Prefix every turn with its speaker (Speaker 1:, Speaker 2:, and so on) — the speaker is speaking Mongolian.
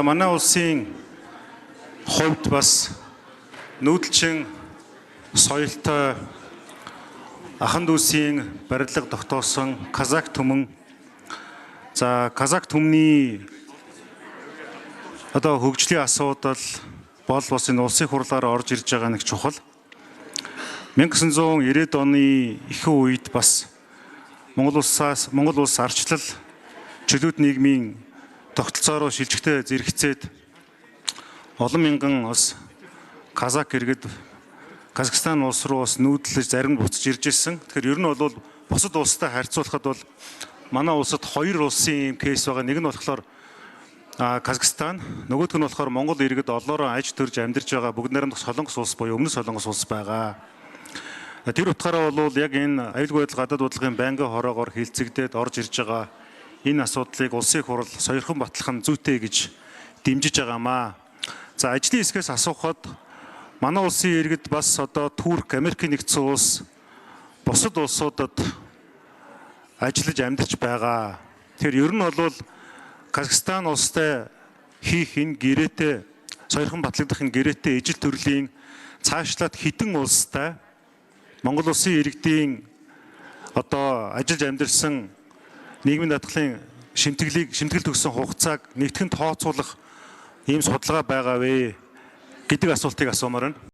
Speaker 1: Манай улсын хувьд бас нүүдэлчин соёлтой ахан дүүсийн барилга тогтоосон казак түмэн. За казак түмний одоо хөгжлийн асуудал бол бас энэ улсын хурлаар орж ирж байгаа нэг чухал. 1990-ад оны ихэнх үед бас Монгол улс арчлал чөлөөт нийгмийн тогтолцоороо шилжихтэй зэрэгцээд олон мянган бас казак иргэд Казахстан улс руу бас нүүдлэж зарим буцаж ирж ирсэн. Тэгэхээр ер нь бол бусад улстай харьцуулахад бол манай улсад хоёр улсын кейс байгаа. Нэг нь болохоор Казахстан, нөгөөх нь болохоор Монгол иргэд олоороо аж төрж амьдарч байгаа бүгд найрамдах Солонгос улс буюу өмнө Солонгос улс байгаа. Тэр утгаараа бол яг энэ аюулгүй байдал гадаад бодлогын байнгын хороогоор хилцэгдээд орж ирж байгаа энэ асуудлыг улсын хурал сойрхон батлах нь зүйтэй гэж дэмжиж байгаамаа. За ажлын хэсгээс асуухад манай улсын иргэд бас одоо Турк, Америкийн нэгдсэн улс бусад улсуудад ажиллаж амьдарч байгаа. Тэгэхээр ер нь бол Казахстан улстай хийх энэ гэрээтэй сойрхон батлагдах энэ гэрээтэй ижил төрлийн цаашлаад хідэн улстай Монгол улсын иргэдийн одоо ажиллаж амьдарсан нийгмийн даатгалын шимтгэл төгссөн хугацааг нэгтгэн тооцоолох ийм судалгаа байгаа вэ гэдэг асуултыг асуумаар байна.